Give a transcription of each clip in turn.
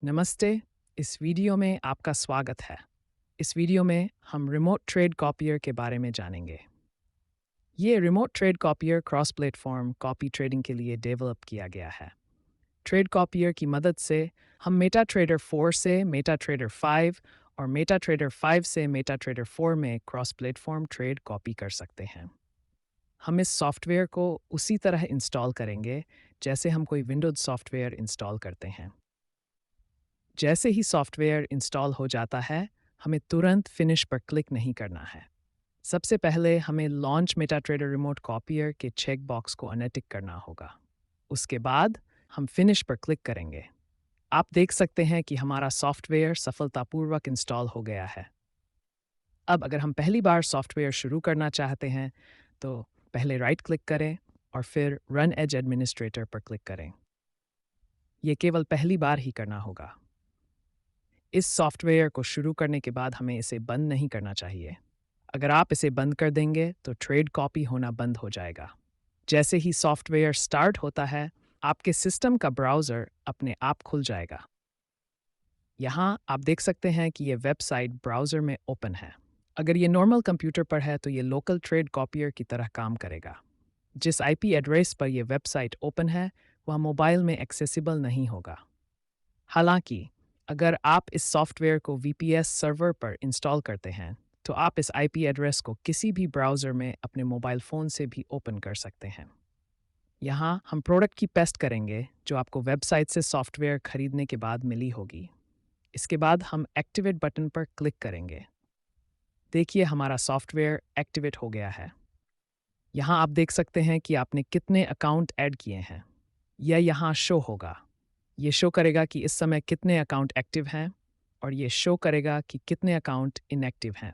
नमस्ते। इस वीडियो में आपका स्वागत है। इस वीडियो में हम रिमोट ट्रेड कॉपियर के बारे में जानेंगे। ये remote trade copier cross platform copy trading के लिए डेवलप किया गया है। ट्रेड कॉपियर की मदद से हम मेटा ट्रेडर 4 से मेटा ट्रेडर 5 और मेटा ट्रेडर 5 से मेटा ट्रेडर 4 में क्रॉस प्लेटफॉर्म ट्रेड कॉपी कर सकते हैं। हम इस सॉफ्टवेयर को उसी तरह इंस्टॉल करेंगे जैसे हम कोई विंडोज सॉफ्टवेयर इंस्टॉल करते हैं। जैसे ही सॉफ्टवेयर इंस्टॉल हो जाता है, हमें तुरंत फिनिश पर क्लिक नहीं करना है। सबसे पहले हमें लॉन्च मेटाट्रेडर रिमोट कॉपियर के चेक बॉक्स को अनटिक करना होगा। उसके बाद हम फिनिश पर क्लिक करेंगे। आप देख सकते हैं कि हमारा सॉफ्टवेयर सफलतापूर्वक इंस्टॉल हो गया है। अब अगर हम पहली बार सॉफ्टवेयर शुरू करना चाहते हैं, तो पहले राइट क्लिक करें और फिर रन एज एडमिनिस्ट्रेटर पर क्लिक करें। ये केवल पहली बार ही करना होगा। इस सॉफ्टवेयर को शुरू करने के बाद हमें इसे बंद नहीं करना चाहिए। अगर आप इसे बंद कर देंगे तो ट्रेड कॉपी होना बंद हो जाएगा। जैसे ही सॉफ्टवेयर स्टार्ट होता है, आपके सिस्टम का ब्राउज़र अपने आप खुल जाएगा। यहाँ आप देख सकते हैं कि ये वेबसाइट ब्राउज़र में ओपन है। अगर ये नॉर्मल कंप्यूटर पर है तो ये लोकल ट्रेड कॉपियर की तरह काम करेगा। जिस आईपी एड्रेस पर यह वेबसाइट ओपन है, वह मोबाइल में एक्सेसिबल नहीं होगा। हालांकि अगर आप इस सॉफ्टवेयर को वीपीएस सर्वर पर इंस्टॉल करते हैं, तो आप इस आईपी एड्रेस को किसी भी ब्राउज़र में अपने मोबाइल फ़ोन से भी ओपन कर सकते हैं। यहाँ हम प्रोडक्ट की पेस्ट करेंगे जो आपको वेबसाइट से सॉफ्टवेयर खरीदने के बाद मिली होगी। इसके बाद हम एक्टिवेट बटन पर क्लिक करेंगे। देखिए हमारा सॉफ्टवेयर एक्टिवेट हो गया है। यहाँ आप देख सकते हैं कि आपने कितने अकाउंट ऐड किए हैं। यह यहाँ शो होगा। ये शो करेगा कि इस समय कितने अकाउंट एक्टिव हैं और ये शो करेगा कि कितने अकाउंट इनएक्टिव हैं।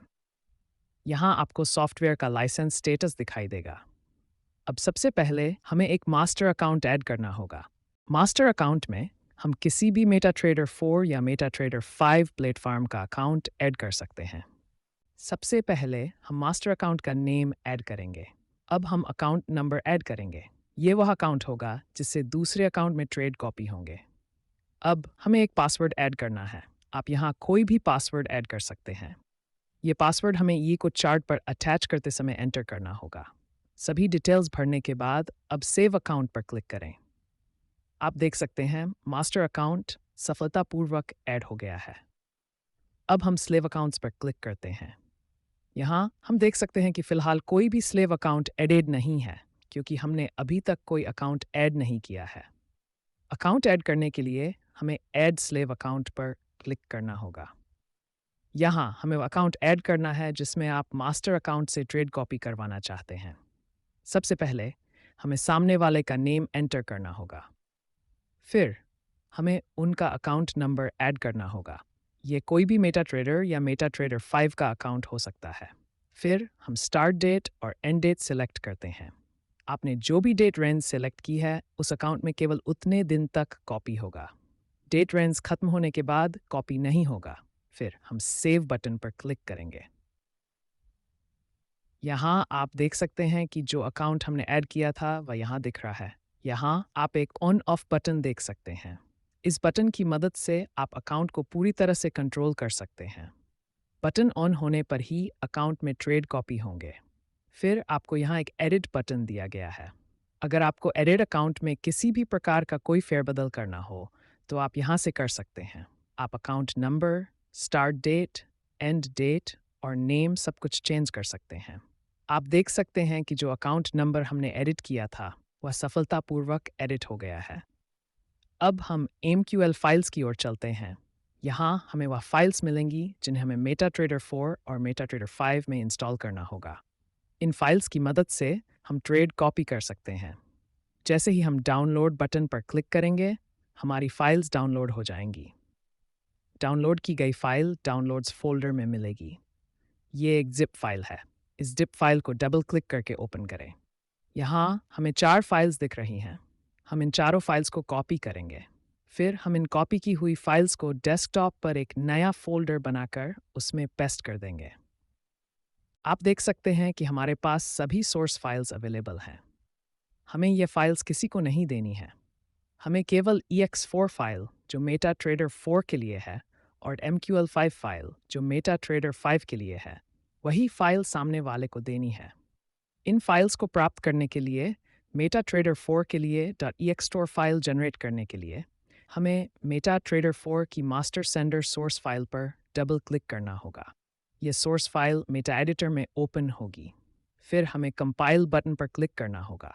यहाँ आपको सॉफ्टवेयर का लाइसेंस स्टेटस दिखाई देगा। अब सबसे पहले हमें एक मास्टर अकाउंट ऐड करना होगा। मास्टर अकाउंट में हम किसी भी मेटा ट्रेडर 4 या मेटा ट्रेडर 5 प्लेटफॉर्म का अकाउंट ऐड कर सकते हैं। सबसे पहले हम मास्टर अकाउंट का नेम ऐड करेंगे। अब हम अकाउंट नंबर ऐड करेंगे। ये वह अकाउंट होगा जिससे दूसरे अकाउंट में ट्रेड कॉपी होंगे। अब हमें एक पासवर्ड ऐड करना है। आप यहाँ कोई भी पासवर्ड ऐड कर सकते हैं। ये पासवर्ड हमें ई को चार्ट पर अटैच करते समय एंटर करना होगा। सभी डिटेल्स भरने के बाद अब सेव अकाउंट पर क्लिक करें। आप देख सकते हैं मास्टर अकाउंट सफलतापूर्वक ऐड हो गया है। अब हम स्लेव अकाउंट्स पर क्लिक करते हैं। यहाँ हम देख सकते हैं कि फ़िलहाल कोई भी स्लेव अकाउंट एडेड नहीं है, क्योंकि हमने अभी तक कोई अकाउंट ऐड नहीं किया है। अकाउंट ऐड करने के लिए हमें ऐड स्लेव अकाउंट पर क्लिक करना होगा। यहाँ हमें अकाउंट ऐड करना है जिसमें आप मास्टर अकाउंट से ट्रेड कॉपी करवाना चाहते हैं। सबसे पहले हमें सामने वाले का नेम एंटर करना होगा। फिर हमें उनका अकाउंट नंबर ऐड करना होगा। ये कोई भी मेटा ट्रेडर या मेटा ट्रेडर 5 का अकाउंट हो सकता है। फिर हम स्टार्ट डेट और एंड डेट सिलेक्ट करते हैं। आपने जो भी डेट रेंज सेलेक्ट की है, उस अकाउंट में केवल उतने दिन तक कॉपी होगा। डेट रेंज खत्म होने के बाद कॉपी नहीं होगा। फिर हम सेव बटन पर क्लिक करेंगे। यहाँ आप देख सकते हैं कि जो अकाउंट हमने ऐड किया था वह यहाँ दिख रहा है। यहाँ आप एक ऑन ऑफ बटन देख सकते हैं। इस बटन की मदद से आप अकाउंट को पूरी तरह से कंट्रोल कर सकते हैं। बटन ऑन होने पर ही अकाउंट में ट्रेड कॉपी होंगे। फिर आपको यहाँ एक एडिट बटन दिया गया है। अगर आपको एडिट अकाउंट में किसी भी प्रकार का कोई फेरबदल करना हो, तो आप यहाँ से कर सकते हैं। आप account number, start date, end date और नेम सब कुछ चेंज कर सकते हैं। आप देख सकते हैं कि जो अकाउंट नंबर हमने एडिट किया था, वह सफलतापूर्वक एडिट हो गया है। अब हम MQL फाइल्स की ओर चलते हैं। यहाँ हमें वह फाइल्स मिलेंगी जिन्हें हमें मेटा ट्रेडर 4 और मेटा ट्रेडर 5 में इंस्टॉल करना होगा। इन फाइल्स की मदद से हम ट्रेड कॉपी कर सकते हैं। जैसे ही हम डाउनलोड बटन पर क्लिक करेंगे, हमारी फाइल्स डाउनलोड हो जाएंगी। डाउनलोड की गई फाइल डाउनलोड्स फोल्डर में मिलेगी। ये एक जिप फाइल है। इस जिप फाइल को डबल क्लिक करके ओपन करें। यहाँ हमें 4 फाइल्स दिख रही हैं। हम इन चारों फाइल्स को कॉपी करेंगे। फिर हम इन कॉपी की हुई फाइल्स को डेस्कटॉप पर एक नया फोल्डर बनाकर उसमें पेस्ट कर देंगे। आप देख सकते हैं कि हमारे पास सभी सोर्स फाइल्स अवेलेबल हैं। हमें ये फाइल्स किसी को नहीं देनी है। हमें केवल ex4 फाइल, जो मेटा ट्रेडर 4 के लिए है और MQL5 फाइल जो मेटा ट्रेडर 5 के लिए है, वही फाइल सामने वाले को देनी है। इन फाइल्स को प्राप्त करने के लिए मेटा ट्रेडर 4 के लिए .extor फाइल जनरेट करने के लिए हमें मेटा ट्रेडर 4 की मास्टर सेंडर सोर्स फाइल पर डबल क्लिक करना होगा। यह सोर्स फाइल मेटा एडिटर में ओपन होगी। फिर हमें कंपाइल बटन पर क्लिक करना होगा।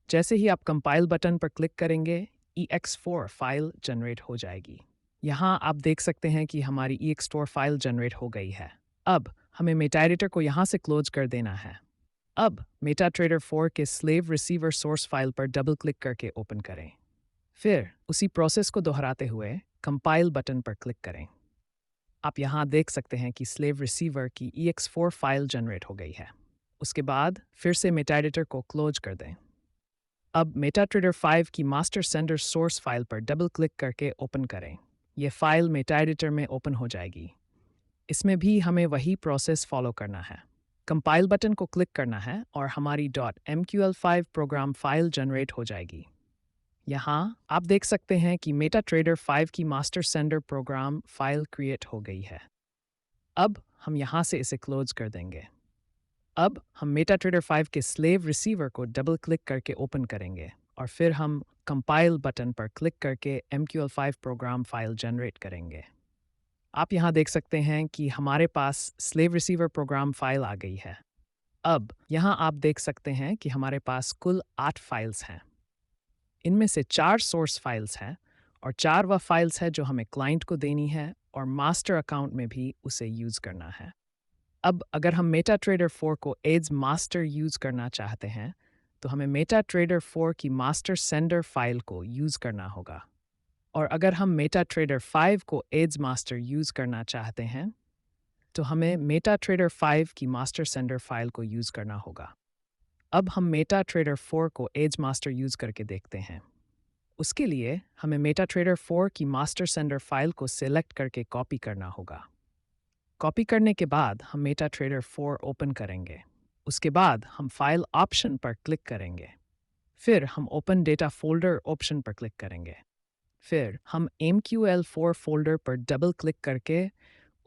जैसे ही आप कंपाइल बटन पर क्लिक करेंगे, ex4 फाइल जनरेट हो जाएगी। यहाँ आप देख सकते हैं कि हमारी ex4 फाइल जनरेट हो गई है। अब हमें मेटा एडिटर को यहाँ से क्लोज कर देना है। अब मेटा ट्रेडर 4 के स्लेव रिसीवर सोर्स फाइल पर डबल क्लिक करके ओपन करें। फिर उसी प्रोसेस को दोहराते हुए कंपाइल बटन पर क्लिक करें। आप यहाँ देख सकते हैं कि स्लेव रिसीवर की ex4 फाइल जनरेट हो गई है। उसके बाद फिर से मेटा एडिटर को क्लोज कर दें। अब मेटा ट्रेडर 5 की मास्टर सेंडर सोर्स फाइल पर डबल क्लिक करके ओपन करें। यह फाइल मेटा एडिटर में ओपन हो जाएगी। इसमें भी हमें वही प्रोसेस फॉलो करना है। कंपाइल बटन को क्लिक करना है और हमारी .mql5 प्रोग्राम फाइल जनरेट हो जाएगी। यहाँ आप देख सकते हैं कि मेटा ट्रेडर 5 की master sender program file create हो गई है। अब हम यहाँ से इसे क्लोज कर देंगे। अब हम मेटा ट्रेडर 5 के स्लेव रिसीवर को डबल क्लिक करके ओपन करेंगे और फिर हम कंपाइल बटन पर क्लिक करके MQL5 प्रोग्राम फाइल जनरेट करेंगे। आप यहाँ देख सकते हैं कि हमारे पास स्लेव रिसीवर प्रोग्राम फाइल आ गई है। अब यहाँ आप देख सकते हैं कि हमारे पास कुल 8 फाइल्स हैं। इनमें से 4 सोर्स फाइल्स हैं और 4 वह फाइल्स हैं जो हमें क्लाइंट को देनी है और मास्टर अकाउंट में भी उसे यूज़ करना है। अब अगर हम मेटा ट्रेडर 4 को एज मास्टर यूज़ करना चाहते हैं तो हमें मेटा ट्रेडर 4 की मास्टर सेंडर फाइल को यूज़ करना होगा। और अगर हम मेटा ट्रेडर 5 को एज मास्टर यूज़ करना चाहते हैं तो हमें मेटा ट्रेडर 5 की मास्टर सेंडर फाइल को यूज़ करना होगा। अब हम मेटा ट्रेडर 4 को एज मास्टर यूज़ करके देखते हैं। उसके लिए हमें मेटा ट्रेडर 4 की मास्टर सेंडर फाइल को सिलेक्ट करके कॉपी करना होगा। कॉपी करने के बाद हम मेटा ट्रेडर 4 ओपन करेंगे। उसके बाद हम फाइल ऑप्शन पर क्लिक करेंगे। फिर हम ओपन डेटा फोल्डर ऑप्शन पर क्लिक करेंगे। फिर हम MQL4 फोल्डर पर डबल क्लिक करके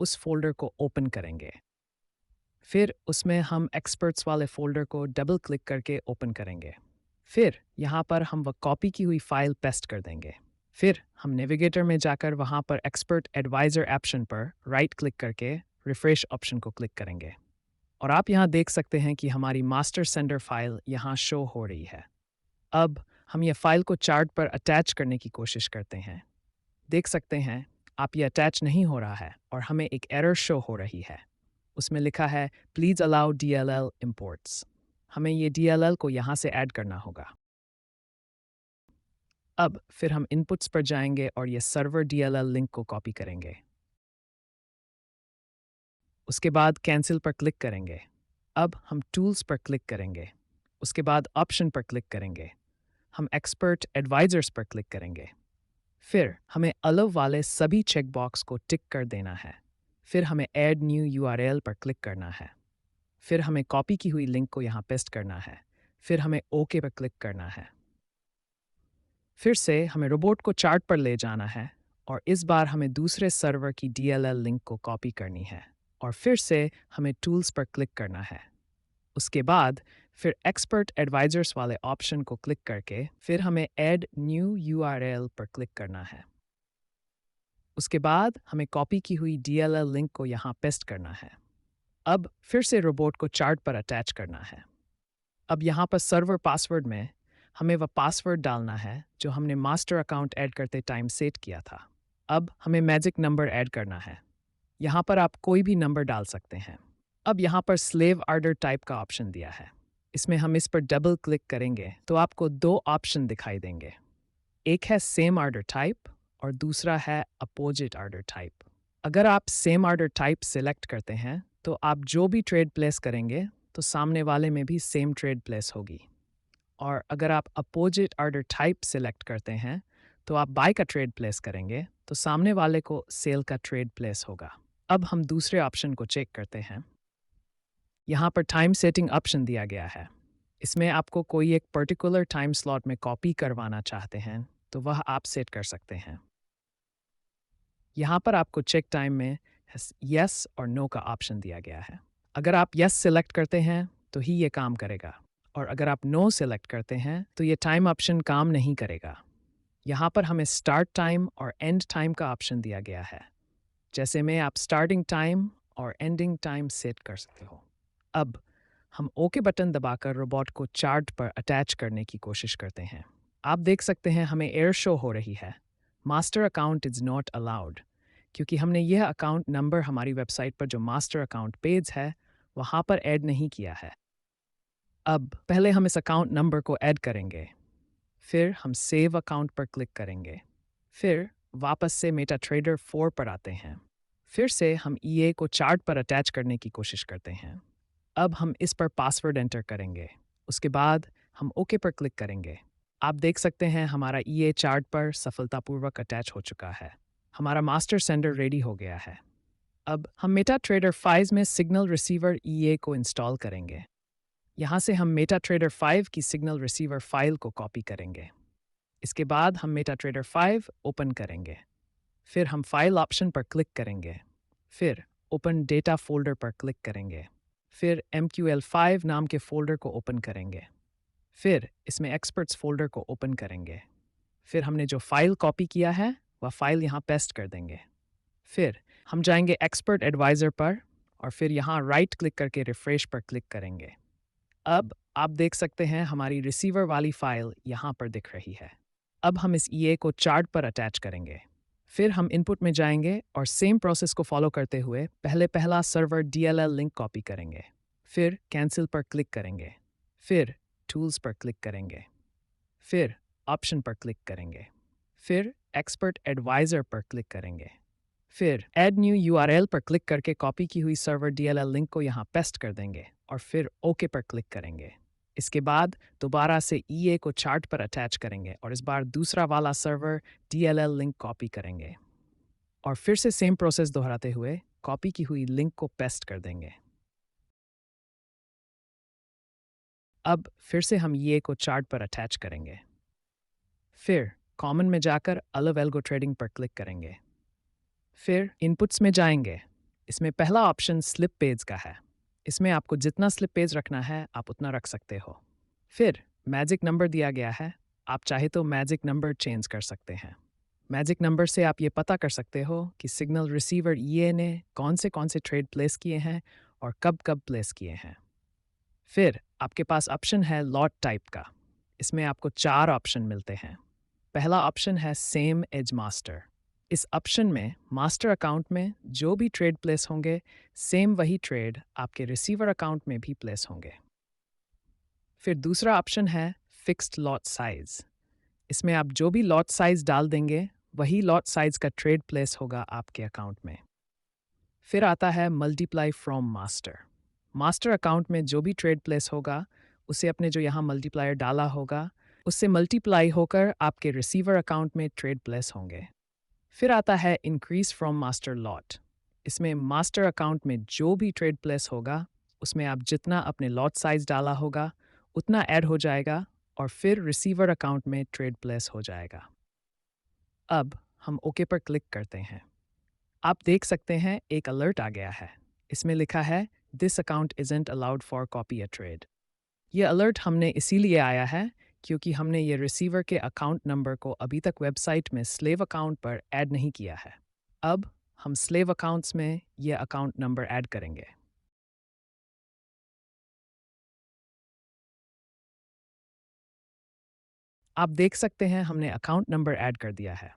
उस फोल्डर को ओपन करेंगे। फिर उसमें हम एक्सपर्ट्स वाले फोल्डर को डबल क्लिक करके ओपन करेंगे। फिर यहाँ पर हम वह कॉपी की हुई फाइल पेस्ट कर देंगे। फिर हम नेविगेटर में जाकर वहाँ पर एक्सपर्ट एडवाइज़र ऑप्शन पर राइट क्लिक करके रिफ्रेश ऑप्शन को क्लिक करेंगे। और आप यहाँ देख सकते हैं कि हमारी मास्टर सेंडर फाइल यहाँ शो हो रही है। अब हम यह फाइल को चार्ट पर अटैच करने की कोशिश करते हैं। देख सकते हैं आप ये अटैच नहीं हो रहा है और हमें एक एरर शो हो रही है। उसमें लिखा है प्लीज़ अलाउ DLL इंपोर्ट्स। हमें ये DLL को यहाँ से ऐड करना होगा। अब फिर हम इनपुट्स पर जाएंगे और ये सर्वर DLL लिंक को कॉपी करेंगे। उसके बाद कैंसिल पर क्लिक करेंगे। अब हम टूल्स पर क्लिक करेंगे। उसके बाद ऑप्शन पर क्लिक करेंगे। हम एक्सपर्ट एडवाइजर्स पर क्लिक करेंगे। फिर हमें अलाउ वाले सभी चेकबॉक्स को टिक कर देना है। फिर हमें ऐड न्यू URL पर क्लिक करना है। फिर हमें कॉपी की हुई लिंक को यहाँ पेस्ट करना है। फिर हमें ओके पर क्लिक करना है। फिर से हमें रोबोट को चार्ट पर ले जाना है और इस बार हमें दूसरे सर्वर की DLL लिंक को कॉपी करनी है और फिर से हमें टूल्स पर क्लिक करना है। उसके बाद फिर एक्सपर्ट एडवाइजर्स वाले ऑप्शन को क्लिक करके फिर हमें ऐड न्यू URL पर क्लिक करना है। उसके बाद हमें कॉपी की हुई DLL लिंक को यहाँ पेस्ट करना है। अब फिर से रोबोट को चार्ट पर अटैच करना है। अब यहाँ पर सर्वर पासवर्ड में हमें वह पासवर्ड डालना है जो हमने मास्टर अकाउंट ऐड करते टाइम सेट किया था। अब हमें मैजिक नंबर ऐड करना है। यहाँ पर आप कोई भी नंबर डाल सकते हैं। अब यहाँ पर स्लेव ऑर्डर टाइप का ऑप्शन दिया है। इसमें हम इस पर डबल क्लिक करेंगे तो आपको 2 ऑप्शन दिखाई देंगे। एक है सेम ऑर्डर टाइप और दूसरा है अपोजिट ऑर्डर टाइप। अगर आप सेम ऑर्डर टाइप सिलेक्ट करते हैं तो आप जो भी ट्रेड प्लेस करेंगे तो सामने वाले में भी सेम ट्रेड प्लेस होगी। और अगर आप अपोजिट ऑर्डर टाइप सिलेक्ट करते हैं तो आप बाय का ट्रेड प्लेस करेंगे तो सामने वाले को सेल का ट्रेड प्लेस होगा। अब हम दूसरे ऑप्शन को चेक करते हैं। यहाँ पर टाइम सेटिंग ऑप्शन दिया गया है। इसमें आपको कोई एक पर्टिकुलर टाइम स्लॉट में कॉपी करवाना चाहते हैं तो वह आप सेट कर सकते हैं। यहाँ पर आपको चेक टाइम में यस और नो का ऑप्शन दिया गया है। अगर आप यस सेलेक्ट करते हैं तो ही ये काम करेगा, और अगर आप नो सेलेक्ट करते हैं तो ये टाइम ऑप्शन काम नहीं करेगा। यहाँ पर हमें स्टार्ट टाइम और एंड टाइम का ऑप्शन दिया गया है। जैसे में आप स्टार्टिंग टाइम और एंडिंग टाइम सेट कर सकते हो। अब हम ओके बटन दबाकर रोबोट को चार्ट पर अटैच करने की कोशिश करते हैं। आप देख सकते हैं हमें एयर शो हो रही है, master account is not allowed, क्योंकि हमने यह अकाउंट नंबर हमारी वेबसाइट पर जो मास्टर अकाउंट पेज है वहाँ पर ऐड नहीं किया है। अब पहले हम इस अकाउंट नंबर को ऐड करेंगे, फिर हम सेव अकाउंट पर क्लिक करेंगे, फिर वापस से मेटाट्रेडर 4 पर आते हैं, फिर से हम ईए को चार्ट पर अटैच करने की कोशिश करते हैं। अब हम इस पर पासवर्ड एंटर करेंगे, उसके बाद हम ओके पर क्लिक करेंगे। आप देख सकते हैं हमारा ईए चार्ट पर सफलतापूर्वक अटैच हो चुका है। हमारा मास्टर सेंडर रेडी हो गया है। अब हम मेटाट्रेडर 5 में सिग्नल रिसीवर ईए को इंस्टॉल करेंगे। यहाँ से हम मेटाट्रेडर 5 की सिग्नल रिसीवर फाइल को कॉपी करेंगे। इसके बाद हम मेटाट्रेडर 5 ओपन करेंगे, फिर हम फाइल ऑप्शन पर क्लिक करेंगे, फिर ओपन डेटा फोल्डर पर क्लिक करेंगे, फिर MQL5 नाम के फोल्डर को ओपन करेंगे, फिर इसमें एक्सपर्ट्स फोल्डर को ओपन करेंगे, फिर हमने जो फाइल कॉपी किया है वह फाइल यहाँ पेस्ट कर देंगे, फिर हम जाएंगे एक्सपर्ट एडवाइज़र पर और फिर यहाँ राइट क्लिक करके रिफ्रेश पर क्लिक करेंगे। अब आप देख सकते हैं हमारी रिसीवर वाली फाइल यहाँ पर दिख रही है। अब हम इस ईए को चार्ट पर अटैच करेंगे, फिर हम इनपुट में जाएंगे और सेम प्रोसेस को फॉलो करते हुए पहला सर्वर DLL लिंक कॉपी करेंगे, फिर कैंसिल पर क्लिक करेंगे, फिर टूल्स पर क्लिक करेंगे, फिर ऑप्शन पर क्लिक करेंगे, फिर एक्सपर्ट एडवाइज़र पर क्लिक करेंगे, फिर ऐड न्यू URL पर क्लिक करके कॉपी की हुई सर्वर DLL लिंक को यहाँ पेस्ट कर देंगे और फिर ओके पर क्लिक करेंगे। इसके बाद दोबारा से ईए को चार्ट पर अटैच करेंगे और इस बार दूसरा वाला सर्वर DLL लिंक कॉपी करेंगे और फिर से सेम प्रोसेस दोहराते हुए कॉपी की हुई लिंक को पेस्ट कर देंगे। अब फिर से हम ईए को चार्ट पर अटैच करेंगे, फिर कॉमन में जाकर अलव एल्गो ट्रेडिंग पर क्लिक करेंगे, फिर इनपुट्स में जाएंगे। इसमें पहला ऑप्शन स्लिप पेज का है, इसमें आपको जितना स्लिप पेज रखना है आप उतना रख सकते हो। फिर मैजिक नंबर दिया गया है, आप चाहे तो मैजिक नंबर चेंज कर सकते हैं। मैजिक नंबर से आप ये पता कर सकते हो कि सिग्नल रिसीवर ईए ने कौन से ट्रेड प्लेस किए हैं और कब कब प्लेस किए हैं। फिर आपके पास ऑप्शन है लॉट टाइप का, इसमें आपको 4 ऑप्शन मिलते हैं। पहला ऑप्शन है सेम एज मास्टर। इस ऑप्शन में मास्टर अकाउंट में जो भी ट्रेड प्लेस होंगे सेम वही ट्रेड आपके रिसीवर अकाउंट में भी प्लेस होंगे। फिर दूसरा ऑप्शन है फिक्स्ड लॉट साइज, इसमें आप जो भी लॉट साइज डाल देंगे वही लॉट साइज का ट्रेड प्लेस होगा आपके अकाउंट में। फिर आता है multiply from master. Master account में जो भी ट्रेड प्लेस होगा उसे अपने जो यहाँ मल्टीप्लायर डाला होगा उससे मल्टीप्लाई होकर आपके रिसीवर अकाउंट में ट्रेड प्लेस होंगे। फिर आता है इंक्रीज फ्रॉम मास्टर लॉट, इसमें मास्टर अकाउंट में जो भी ट्रेड प्लेस होगा उसमें आप जितना अपने लॉट साइज डाला होगा उतना ऐड हो जाएगा और फिर रिसीवर अकाउंट में ट्रेड प्लेस हो जाएगा। अब हम ओके पर क्लिक करते हैं। आप देख सकते हैं एक अलर्ट आ गया है, इसमें लिखा है this account isn't allowed for copy a trade. ये अलर्ट हमने इसीलिए आया है क्योंकि हमने ये रिसीवर के अकाउंट नंबर को अभी तक वेबसाइट में स्लेव अकाउंट पर ऐड नहीं किया है। अब हम स्लेव अकाउंट्स में ये अकाउंट नंबर ऐड करेंगे। आप देख सकते हैं हमने अकाउंट नंबर ऐड कर दिया है।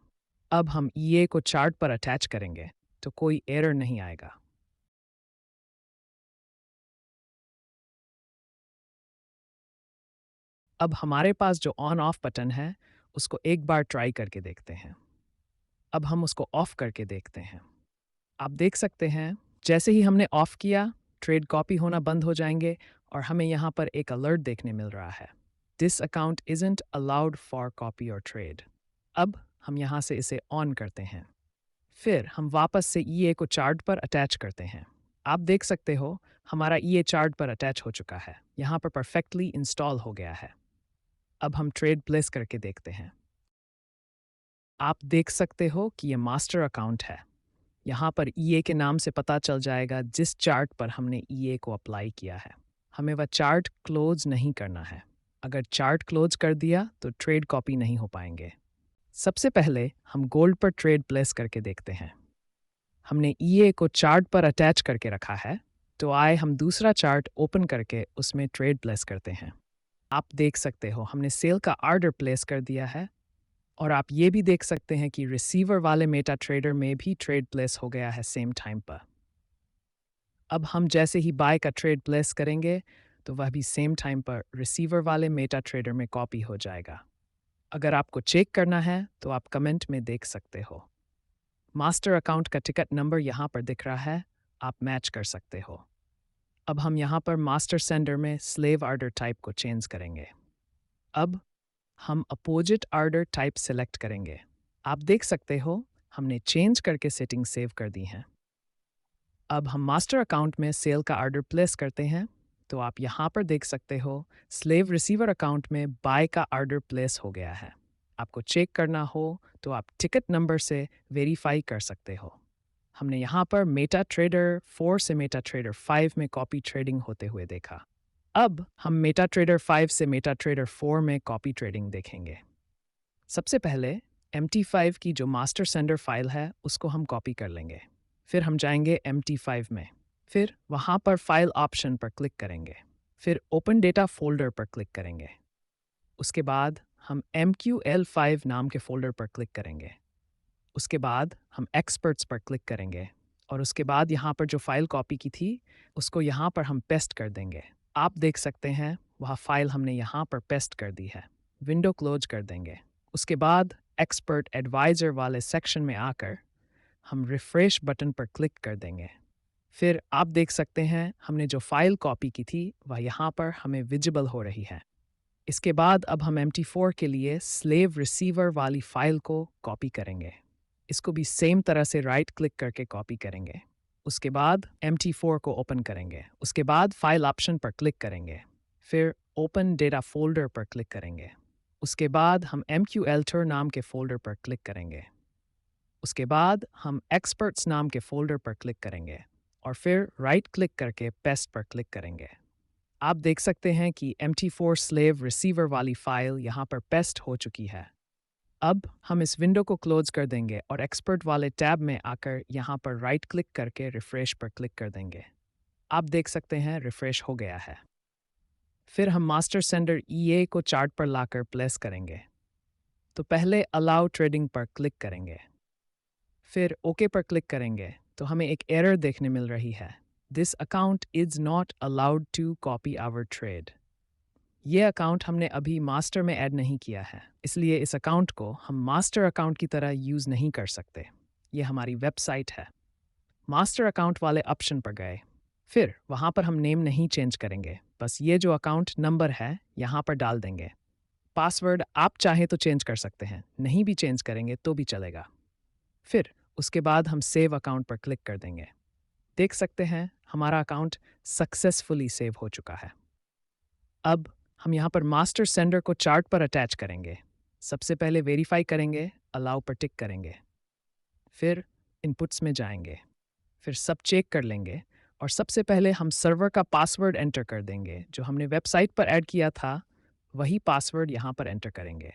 अब हम ईए को चार्ट पर अटैच करेंगे तो कोई एरर नहीं आएगा। अब हमारे पास जो ऑन ऑफ बटन है उसको एक बार ट्राई करके देखते हैं। अब हम उसको ऑफ करके देखते हैं। आप देख सकते हैं जैसे ही हमने ऑफ किया ट्रेड कॉपी होना बंद हो जाएंगे और हमें यहाँ पर एक अलर्ट देखने मिल रहा है, this account isn't allowed for copy और ट्रेड। अब हम यहाँ से इसे ऑन करते हैं, फिर हम वापस से ईए को चार्ट पर अटैच करते हैं। आप देख सकते हो हमारा ईए चार्ट पर अटैच हो चुका है, यहाँ पर परफेक्टली इंस्टॉल हो गया है। अब हम ट्रेड प्लेस करके देखते हैं। आप देख सकते हो कि ये मास्टर अकाउंट है, यहाँ पर ईए के नाम से पता चल जाएगा जिस चार्ट पर हमने ईए को अप्लाई किया है। हमें वह चार्ट क्लोज नहीं करना है। अगर चार्ट क्लोज कर दिया तो ट्रेड कॉपी नहीं हो पाएंगे। सबसे पहले हम गोल्ड पर ट्रेड प्लेस करके देखते हैं। हमने ईए को चार्ट पर अटैच करके रखा है, तो आए हम दूसरा चार्ट ओपन करके उसमें ट्रेड प्लेस करते हैं। आप देख सकते हो हमने सेल का ऑर्डर प्लेस कर दिया है, और आप ये भी देख सकते हैं कि रिसीवर वाले मेटा ट्रेडर में भी ट्रेड प्लेस हो गया है सेम टाइम पर। अब हम जैसे ही बाय का ट्रेड प्लेस करेंगे तो वह भी सेम टाइम पर रिसीवर वाले मेटा ट्रेडर में कॉपी हो जाएगा। अगर आपको चेक करना है तो आप कमेंट में देख सकते हो। मास्टर अकाउंट का टिकट नंबर यहाँ पर दिख रहा है, आप मैच कर सकते हो। अब हम यहाँ पर मास्टर सेंडर में स्लेव ऑर्डर टाइप को चेंज करेंगे। अब हम अपोजिट ऑर्डर टाइप सेलेक्ट करेंगे। आप देख सकते हो हमने चेंज करके सेटिंग सेव कर दी हैं। अब हम मास्टर अकाउंट में सेल का ऑर्डर प्लेस करते हैं, तो आप यहाँ पर देख सकते हो स्लेव रिसीवर अकाउंट में बाय का ऑर्डर प्लेस हो गया है। आपको चेक करना हो तो आप टिकट नंबर से वेरीफाई कर सकते हो। हमने यहाँ पर मेटा ट्रेडर 4 से मेटा ट्रेडर 5 में कॉपी ट्रेडिंग होते हुए देखा। अब हम मेटा ट्रेडर 5 से मेटा ट्रेडर 4 में कॉपी ट्रेडिंग देखेंगे। सबसे पहले MT5 की जो मास्टर सेंडर फाइल है उसको हम कॉपी कर लेंगे। फिर हम जाएंगे MT5 में, फिर वहाँ पर फाइल ऑप्शन पर क्लिक करेंगे, फिर ओपन डेटा फोल्डर पर क्लिक करेंगे। उसके बाद हम MQL5 नाम के फोल्डर पर क्लिक करेंगे। उसके बाद हम एक्सपर्ट्स पर क्लिक करेंगे, और उसके बाद यहाँ पर जो फाइल कॉपी की थी उसको यहाँ पर हम पेस्ट कर देंगे। आप देख सकते हैं वह फाइल हमने यहाँ पर पेस्ट कर दी है। विंडो क्लोज कर देंगे। उसके बाद एक्सपर्ट एडवाइज़र वाले सेक्शन में आकर हम रिफ्रेश बटन पर क्लिक कर देंगे। फिर आप देख सकते हैं हमने जो फाइल कॉपी की थी वह यहाँ पर हमें विजिबल हो रही है। इसके बाद अब हम MT4 के लिए स्लेव रिसीवर वाली फाइल को कॉपी करेंगे। इसको भी सेम तरह से राइट क्लिक करके कॉपी करेंगे। उसके बाद MT4 को ओपन करेंगे। उसके बाद फाइल ऑप्शन पर क्लिक करेंगे, फिर ओपन डेटा फोल्डर पर क्लिक करेंगे। उसके बाद हम MQLTer नाम के फोल्डर पर क्लिक करेंगे। उसके बाद हम एक्सपर्ट्स नाम के फोल्डर पर क्लिक करेंगे, और फिर राइट क्लिक करके पेस्ट पर क्लिक करेंगे। आप देख सकते हैं कि MT4 स्लेव रिसीवर वाली फाइल यहाँ पर पेस्ट हो चुकी है। अब हम इस विंडो को क्लोज कर देंगे और एक्सपर्ट वाले टैब में आकर यहाँ पर राइट क्लिक करके रिफ्रेश पर क्लिक कर देंगे। आप देख सकते हैं रिफ्रेश हो गया है। फिर हम मास्टर सेंडर EA को चार्ट पर लाकर प्लेस करेंगे। तो पहले अलाउ ट्रेडिंग पर क्लिक करेंगे, फिर ओके पर क्लिक करेंगे तो हमें एक एरर देखने मिल रही है। This account is not allowed to copy our trade. ये अकाउंट हमने अभी मास्टर में ऐड नहीं किया है, इसलिए इस अकाउंट को हम मास्टर अकाउंट की तरह यूज़ नहीं कर सकते। ये हमारी वेबसाइट है। मास्टर अकाउंट वाले ऑप्शन पर गए, फिर वहाँ पर हम नेम नहीं चेंज करेंगे, बस ये जो अकाउंट नंबर है यहाँ पर डाल देंगे। पासवर्ड आप चाहें तो चेंज कर सकते हैं, नहीं भी चेंज करेंगे तो भी चलेगा। फिर उसके बाद हम सेव अकाउंट पर क्लिक कर देंगे। देख सकते हैं हमारा अकाउंट सक्सेसफुली सेव हो चुका है। अब हम यहाँ पर मास्टर सेंडर को चार्ट पर अटैच करेंगे। सबसे पहले वेरीफाई करेंगे, अलाउ पर टिक करेंगे, फिर इनपुट्स में जाएंगे, फिर सब चेक कर लेंगे, और सबसे पहले हम सर्वर का पासवर्ड एंटर कर देंगे। जो हमने वेबसाइट पर ऐड किया था वही पासवर्ड यहाँ पर एंटर करेंगे।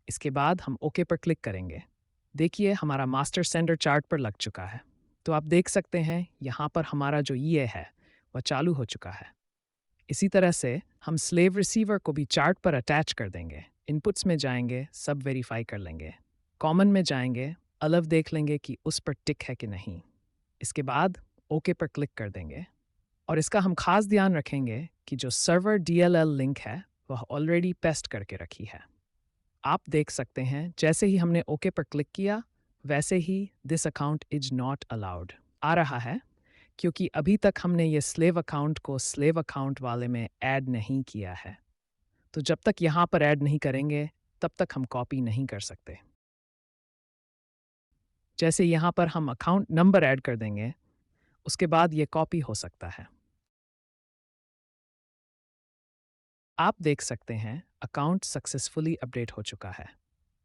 इसके बाद हम ओके पर क्लिक करेंगे। देखिए हमारा मास्टर सेंडर चार्ट पर लग चुका है। तो आप देख सकते हैं यहाँ पर हमारा जो EA है वह चालू हो चुका है। इसी तरह से हम स्लेव रिसीवर को भी चार्ट पर अटैच कर देंगे। इनपुट्स में जाएंगे, सब वेरीफाई कर लेंगे, कॉमन में जाएंगे, अलग देख लेंगे कि उस पर टिक है कि नहीं। इसके बाद ओके पर क्लिक कर देंगे, और इसका हम खास ध्यान रखेंगे कि जो सर्वर DLL लिंक है वह ऑलरेडी पेस्ट करके रखी है। आप देख सकते हैं जैसे ही हमने ओके पर क्लिक किया वैसे ही this account is not allowed आ रहा है, क्योंकि अभी तक हमने ये स्लेव अकाउंट को स्लेव अकाउंट वाले में ऐड नहीं किया है। तो जब तक यहाँ पर ऐड नहीं करेंगे तब तक हम कॉपी नहीं कर सकते। जैसे यहाँ पर हम अकाउंट नंबर ऐड कर देंगे उसके बाद ये कॉपी हो सकता है। आप देख सकते हैं अकाउंट सक्सेसफुली अपडेट हो चुका है।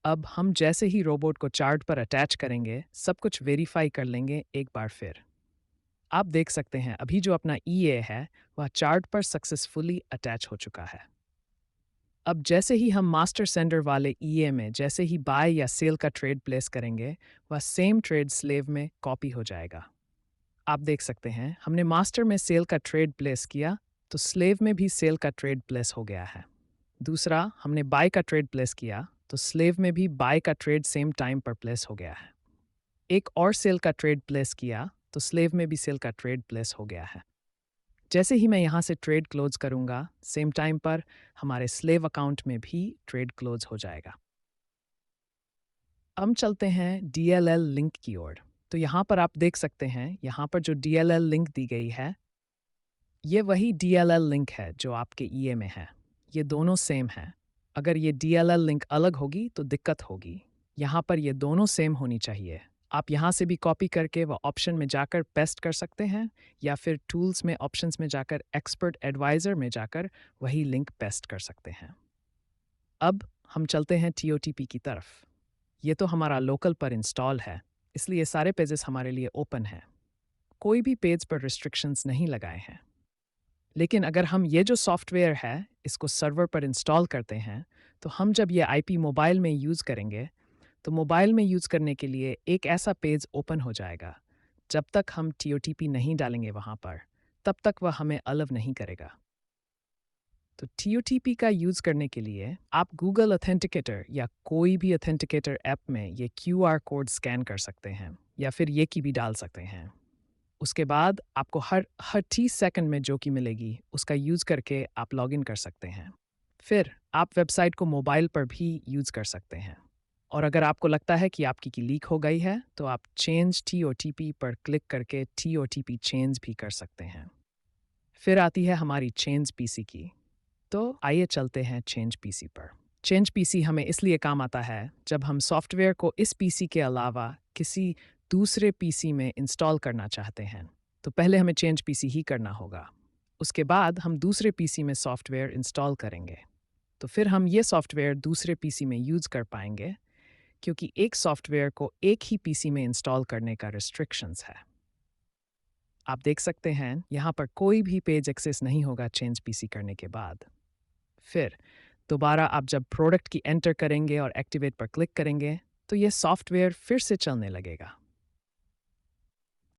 अब हम जैसे ही रोबोट को चार्ट पर अटैच करेंगे, सब कुछ वेरीफाई कर लेंगे एक बार फिर। आप देख सकते हैं अभी जो अपना ईए है, वह चार्ट पर सक्सेसफुली अटैच हो चुका है। अब जैसे ही हम मास्टर सेंडर वाले ईए में जैसे ही बाय या सेल का ट्रेड प्लेस करेंगे, वह सेम ट्रेड स्लेव में कॉपी हो जाएगा। आप देख सकते हैं हमने मास्टर में सेल का ट्रेड प्लेस किया, तो स्लेव में भी सेल का ट्रेड प्लेस हो गया है। दूसरा, हमने बाय का ट्रेड प्लेस किया, तो स्लेव में भी बाय का ट्रेड सेम टाइम पर प्लेस हो गया है। एक और सेल का ट्रेड प्लेस किया, तो स्लेव में भी सेल का ट्रेड प्लेस हो गया है। जैसे ही मैं यहाँ से ट्रेड क्लोज करूँगा, सेम टाइम पर हमारे स्लेव अकाउंट में भी ट्रेड क्लोज हो जाएगा। अब चलते हैं DLL लिंक की ओर। तो यहाँ पर आप देख सकते हैं, यहाँ पर जो DLL लिंक दी गई है, ये वही DLL लिंक है जो आपके ईए में है। ये दोनों सेम हैं। अगर ये DLL लिंक अलग होगी तो दिक्कत होगी। यहाँ पर ये दोनों सेम होनी चाहिए। आप यहाँ से भी कॉपी करके वह ऑप्शन में जाकर पेस्ट कर सकते हैं, या फिर टूल्स में ऑप्शंस में जाकर एक्सपर्ट एडवाइज़र में जाकर वही लिंक पेस्ट कर सकते हैं। अब हम चलते हैं TOTP की तरफ। ये तो हमारा लोकल पर इंस्टॉल है, इसलिए सारे पेजेस हमारे लिए ओपन हैं। कोई भी पेज पर रिस्ट्रिक्शंस नहीं लगाए हैं। लेकिन अगर हम ये जो सॉफ्टवेयर है, इसको सर्वर पर इंस्टॉल करते हैं, तो हम जब ये IP मोबाइल में यूज़ करेंगे, तो मोबाइल में यूज़ करने के लिए एक ऐसा पेज ओपन हो जाएगा। जब तक हम TOTP नहीं डालेंगे वहाँ पर, तब तक वह हमें अलाउ नहीं करेगा। तो TOTP का यूज़ करने के लिए आप गूगल ऑथेंटिकेटर या कोई भी ऑथेंटिकेटर ऐप में ये QR कोड स्कैन कर सकते हैं, या फिर ये की भी डाल सकते हैं। उसके बाद आपको हर 30 सेकंड में जो की मिलेगी, उसका यूज़ करके आप लॉगिन कर सकते हैं। फिर आप वेबसाइट को मोबाइल पर भी यूज़ कर सकते हैं। और अगर आपको लगता है कि आपकी की लीक हो गई है, तो आप चेंज TOTP पर क्लिक करके TOTP चेंज भी कर सकते हैं। फिर आती है हमारी चेंज PC की। तो आइए चलते हैं चेंज PC पर। चेंज PC हमें इसलिए काम आता है जब हम सॉफ्टवेयर को इस PC के अलावा किसी दूसरे PC में इंस्टॉल करना चाहते हैं। तो पहले हमें चेंज PC ही करना होगा। उसके बाद हम दूसरे PC में सॉफ्टवेयर इंस्टॉल करेंगे। तो फिर हम ये सॉफ्टवेयर दूसरे PC में यूज़ कर पाएंगे, क्योंकि एक सॉफ्टवेयर को एक ही PC में इंस्टॉल करने का रिस्ट्रिक्शंस है। आप देख सकते हैं यहाँ पर कोई भी पेज एक्सेस नहीं होगा चेंज PC करने के बाद। फिर दोबारा आप जब प्रोडक्ट की एंटर करेंगे और एक्टिवेट पर क्लिक करेंगे, तो ये सॉफ्टवेयर फिर से चलने लगेगा।